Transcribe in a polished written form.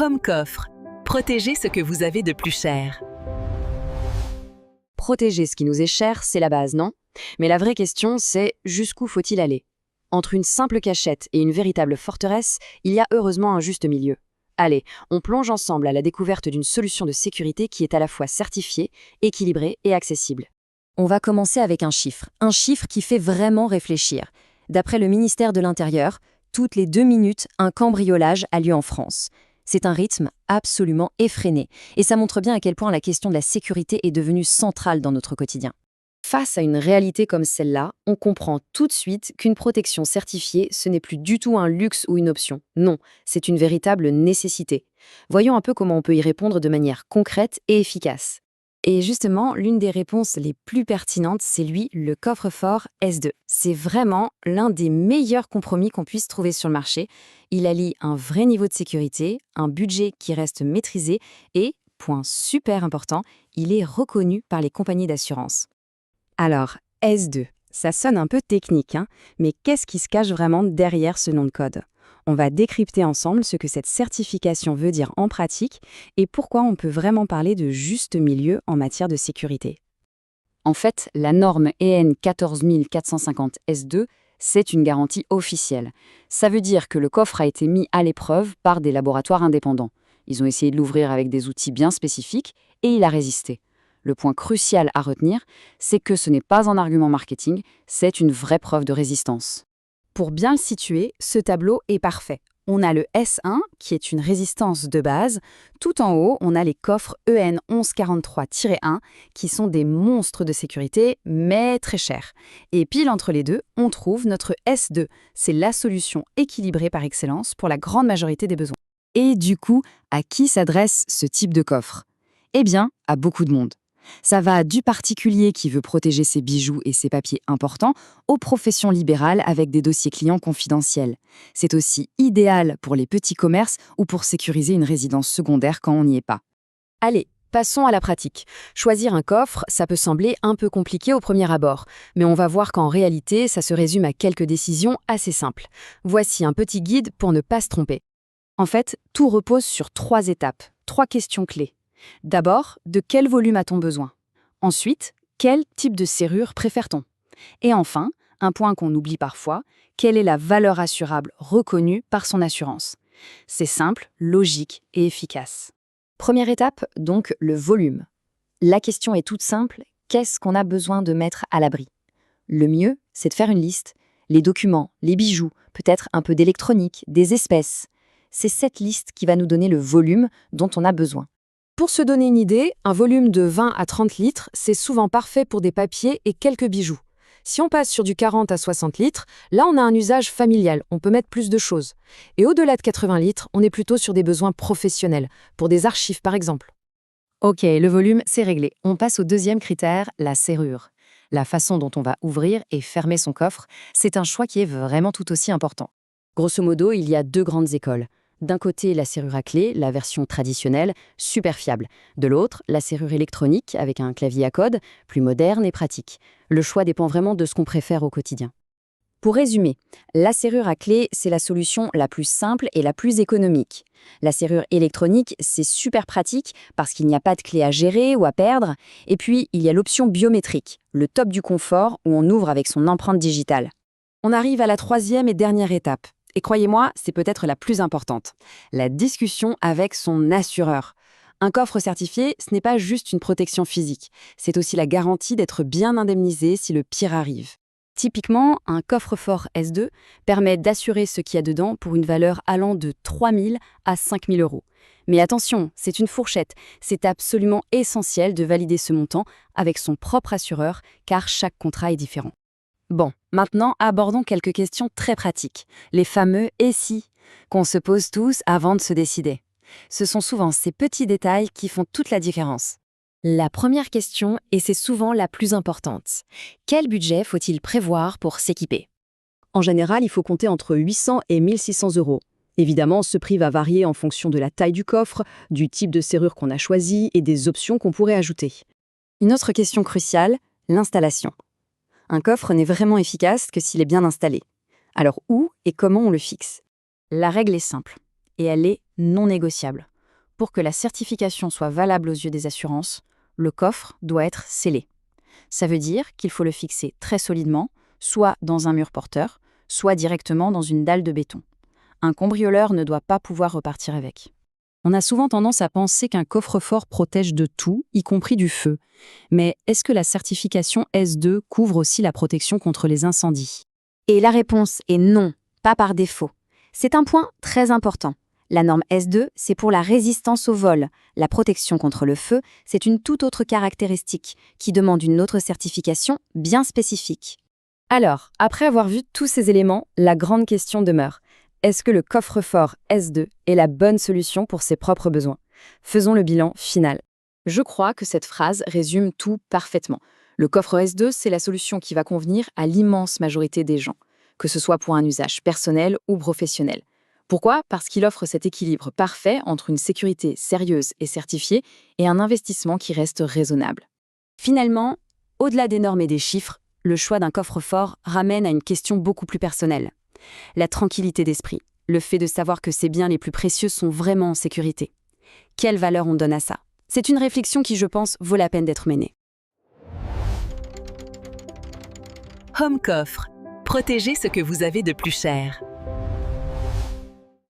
Home Coffre. Protégez ce que vous avez de plus cher. Protéger ce qui nous est cher, c'est la base, non? Mais la vraie question, c'est jusqu'où faut-il aller? Entre une simple cachette et une véritable forteresse, il y a heureusement un juste milieu. Allez, on plonge ensemble à la découverte d'une solution de sécurité qui est à la fois certifiée, équilibrée et accessible. On va commencer avec un chiffre qui fait vraiment réfléchir. D'après le ministère de l'Intérieur, toutes les 2 minutes, un cambriolage a lieu en France. C'est un rythme absolument effréné, et ça montre bien à quel point la question de la sécurité est devenue centrale dans notre quotidien. Face à une réalité comme celle-là, on comprend tout de suite qu'une protection certifiée, ce n'est plus du tout un luxe ou une option. Non, c'est une véritable nécessité. Voyons un peu comment on peut y répondre de manière concrète et efficace. Et justement, l'une des réponses les plus pertinentes, c'est le coffre-fort S2. C'est vraiment l'un des meilleurs compromis qu'on puisse trouver sur le marché. Il allie un vrai niveau de sécurité, un budget qui reste maîtrisé et, point super important, il est reconnu par les compagnies d'assurance. Alors, S2, ça sonne un peu technique, mais qu'est-ce qui se cache vraiment derrière ce nom de code? On va décrypter ensemble ce que cette certification veut dire en pratique et pourquoi on peut vraiment parler de juste milieu en matière de sécurité. En fait, la norme EN 14450 S2, c'est une garantie officielle. Ça veut dire que le coffre a été mis à l'épreuve par des laboratoires indépendants. Ils ont essayé de l'ouvrir avec des outils bien spécifiques et il a résisté. Le point crucial à retenir, c'est que ce n'est pas un argument marketing, c'est une vraie preuve de résistance. Pour bien le situer, ce tableau est parfait. On a le S1, qui est une résistance de base. Tout en haut, on a les coffres EN 1143-1, qui sont des monstres de sécurité, mais très chers. Et pile entre les deux, on trouve notre S2. C'est la solution équilibrée par excellence pour la grande majorité des besoins. Et du coup, à qui s'adresse ce type de coffre? Eh bien, à beaucoup de monde. Ça va du particulier qui veut protéger ses bijoux et ses papiers importants aux professions libérales avec des dossiers clients confidentiels. C'est aussi idéal pour les petits commerces ou pour sécuriser une résidence secondaire quand on n'y est pas. Allez, passons à la pratique. Choisir un coffre, ça peut sembler un peu compliqué au premier abord, mais on va voir qu'en réalité, ça se résume à quelques décisions assez simples. Voici un petit guide pour ne pas se tromper. En fait, tout repose sur 3 étapes, 3 questions clés. D'abord, de quel volume a-t-on besoin? Ensuite, quel type de serrure préfère-t-on? Et enfin, un point qu'on oublie parfois, quelle est la valeur assurable reconnue par son assurance? C'est simple, logique et efficace. Première étape, donc le volume. La question est toute simple, qu'est-ce qu'on a besoin de mettre à l'abri? Le mieux, c'est de faire une liste. Les documents, les bijoux, peut-être un peu d'électronique, des espèces. C'est cette liste qui va nous donner le volume dont on a besoin. Pour se donner une idée, un volume de 20 à 30 litres, c'est souvent parfait pour des papiers et quelques bijoux. Si on passe sur du 40 à 60 litres, là on a un usage familial, on peut mettre plus de choses. Et au-delà de 80 litres, on est plutôt sur des besoins professionnels, pour des archives par exemple. Ok, le volume, c'est réglé. On passe au deuxième critère, la serrure. La façon dont on va ouvrir et fermer son coffre, c'est un choix qui est vraiment tout aussi important. Grosso modo, il y a 2 grandes écoles. D'un côté, la serrure à clé, la version traditionnelle, super fiable. De l'autre, la serrure électronique, avec un clavier à code, plus moderne et pratique. Le choix dépend vraiment de ce qu'on préfère au quotidien. Pour résumer, la serrure à clé, c'est la solution la plus simple et la plus économique. La serrure électronique, c'est super pratique parce qu'il n'y a pas de clé à gérer ou à perdre. Et puis, il y a l'option biométrique, le top du confort où on ouvre avec son empreinte digitale. On arrive à la 3e et dernière étape. Et croyez-moi, c'est peut-être la plus importante. La discussion avec son assureur. Un coffre certifié, ce n'est pas juste une protection physique. C'est aussi la garantie d'être bien indemnisé si le pire arrive. Typiquement, un coffre-fort S2 permet d'assurer ce qu'il y a dedans pour une valeur allant de 3 000 à 5 000 euros. Mais attention, c'est une fourchette. C'est absolument essentiel de valider ce montant avec son propre assureur, car chaque contrat est différent. Bon, maintenant, abordons quelques questions très pratiques. Les fameux « et si » qu'on se pose tous avant de se décider. Ce sont souvent ces petits détails qui font toute la différence. La première question, et c'est souvent la plus importante. Quel budget faut-il prévoir pour s'équiper? En général, il faut compter entre 800 et 1 600 euros. Évidemment, ce prix va varier en fonction de la taille du coffre, du type de serrure qu'on a choisi et des options qu'on pourrait ajouter. Une autre question cruciale, l'installation. Un coffre n'est vraiment efficace que s'il est bien installé. Alors où et comment on le fixe? La règle est simple. et elle est non négociable. Pour que la certification soit valable aux yeux des assurances, le coffre doit être scellé. Ça veut dire qu'il faut le fixer très solidement, soit dans un mur porteur, soit directement dans une dalle de béton. Un cambrioleur ne doit pas pouvoir repartir avec. On a souvent tendance à penser qu'un coffre-fort protège de tout, y compris du feu. Mais est-ce que la certification S2 couvre aussi la protection contre les incendies? Et la réponse est non, pas par défaut. C'est un point très important. La norme S2, c'est pour la résistance au vol. La protection contre le feu, c'est une toute autre caractéristique qui demande une autre certification bien spécifique. Alors, après avoir vu tous ces éléments, la grande question demeure. Est-ce que le coffre-fort S2 est la bonne solution pour ses propres besoins? Faisons le bilan final. Je crois que cette phrase résume tout parfaitement. Le coffre S2, c'est la solution qui va convenir à l'immense majorité des gens, que ce soit pour un usage personnel ou professionnel. Pourquoi? Parce qu'il offre cet équilibre parfait entre une sécurité sérieuse et certifiée et un investissement qui reste raisonnable. Finalement, au-delà des normes et des chiffres, le choix d'un coffre-fort ramène à une question beaucoup plus personnelle. La tranquillité d'esprit, le fait de savoir que ses biens les plus précieux sont vraiment en sécurité. Quelle valeur on donne à ça? C'est une réflexion qui, je pense, vaut la peine d'être menée. Home Coffre. Protégez ce que vous avez de plus cher.